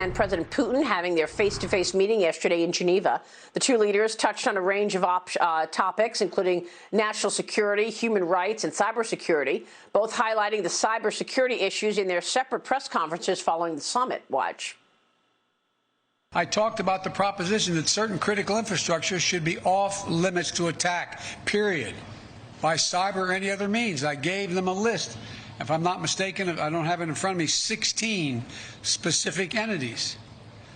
And President Putin having their face-to-face meeting yesterday in Geneva. The two leaders touched on a range of topics, including national security, human rights, and cybersecurity, both highlighting the cybersecurity issues in their separate press conferences following the summit. Watch. I talked about the proposition that certain critical infrastructure should be off limits to attack, period, by cyber or any other means. I gave them a list. If I'm not mistaken, I don't have it in front of me, 16 specific entities,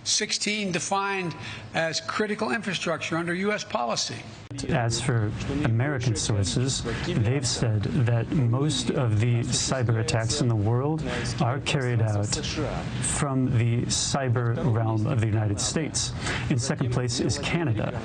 16 defined as critical infrastructure under U.S. policy. As for American sources, they've said that most of the cyber attacks in the world are carried out from the cyber realm of the United States. In second place is Canada.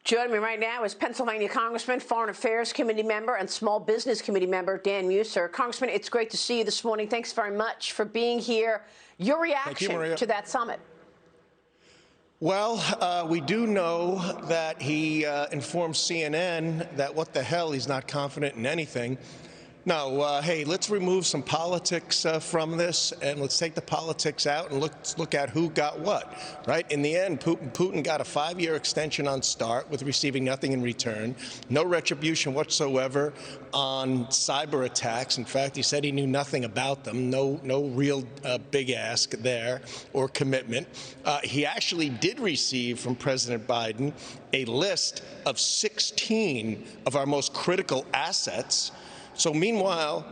Joining me right now is Pennsylvania Congressman, Foreign Affairs Committee member, and Small Business Committee member Dan Meuser. Congressman, it's great to see you this morning. Thanks very much for being here. Your reaction to that summit? Well, we do know that he informed CNN that what the hell, he's not confident in anything. No, hey, let's remove some politics from this, and let's take the politics out and look at who got what, right? In the end, Putin got a 5-year extension on START with receiving nothing in return, no retribution whatsoever on cyber attacks. In fact, he said he knew nothing about them, no real big ask there or commitment. He actually did receive from President Biden a list of 16 of our most critical assets. So meanwhile,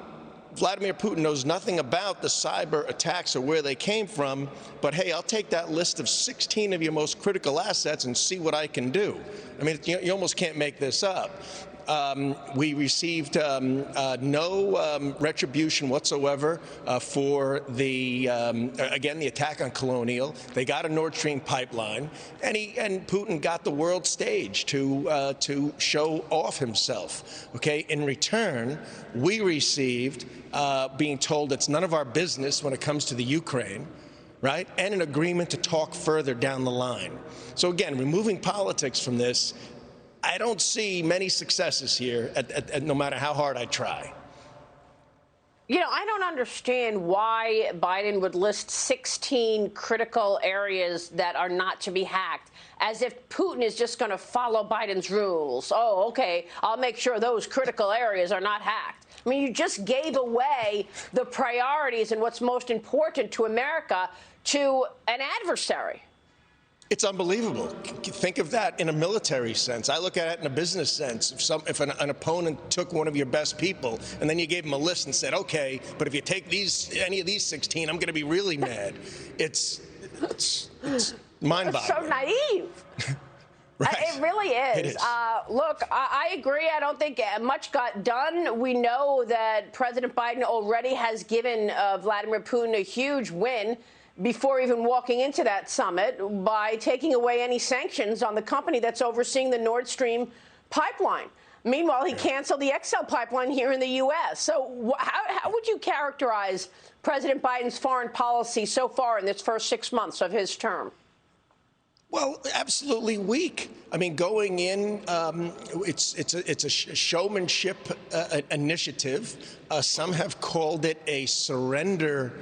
Vladimir Putin knows nothing about the cyber attacks or where they came from, but hey, I'll take that list of 16 of your most critical assets and see what I can do. I mean, you almost can't make this up. We received no retribution whatsoever for the, again, the attack on Colonial. They got a Nord Stream pipeline, and Putin got the world stage to show off himself. Okay, in return, we received being told it's none of our business when it comes to the Ukraine, right, and an agreement to talk further down the line. So again, removing politics from this, I don't see many successes here, no matter how hard I try. You know, I don't understand why Biden would list 16 critical areas that are not to be hacked, as if Putin is just going to follow Biden's rules. Oh, okay, I'll make sure those critical areas are not hacked. I mean, you just gave away the priorities and what's most important to America to an adversary. It's unbelievable. Think of that in a military sense. I look at it in a business sense. If an opponent took one of your best people and then you gave him a list and said, okay, but if you take any of these 16, I'm going to be really mad. It's mind-boggling. It's so naive. Right. It really is. It is. Look, I agree. I don't think much got done. We know that President Biden already has given Vladimir Putin a huge win before even walking into that summit by taking away any sanctions on the company that's overseeing the Nord Stream pipeline. Meanwhile, he canceled the XL pipeline here in the U.S. So how would you characterize President Biden's foreign policy so far in this first 6 months of his term? Well, absolutely weak. I mean, going in, it's a showmanship initiative. Some have called it a surrender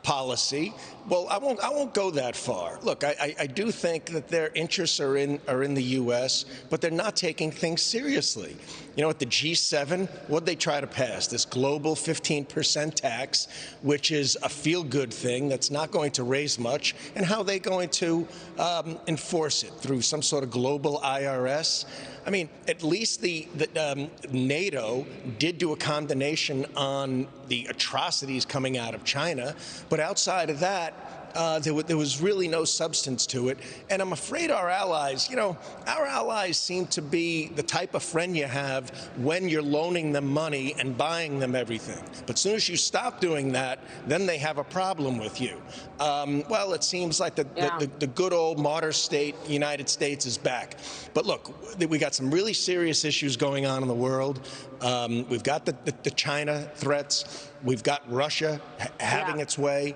policy. Well, I won't go that far. Look, I do think that their interests are in the U.S., but they're not taking things seriously. You know, at the G7, what'd they try to pass? This global 15% tax, which is a feel-good thing that's not going to raise much. And how are they going to enforce it? Through some sort of global IRS? I mean, at least the NATO did do a condemnation on the atrocities coming out of China, but outside of that, there was really no substance to it. And I'm afraid our allies, you know, our allies seem to be the type of friend you have when you're loaning them money and buying them everything. But as soon as you stop doing that, then they have a problem with you. Well, it seems like the good old martyr state, United States, is back. But look, we got some really serious issues going on in the world. We've got the China threats. We've got Russia having its way.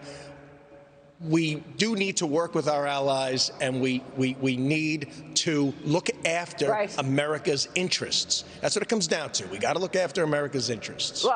We do need to work with our allies, and we need to look after America's interests. That's what it comes down to. We got to look after America's interests. Well,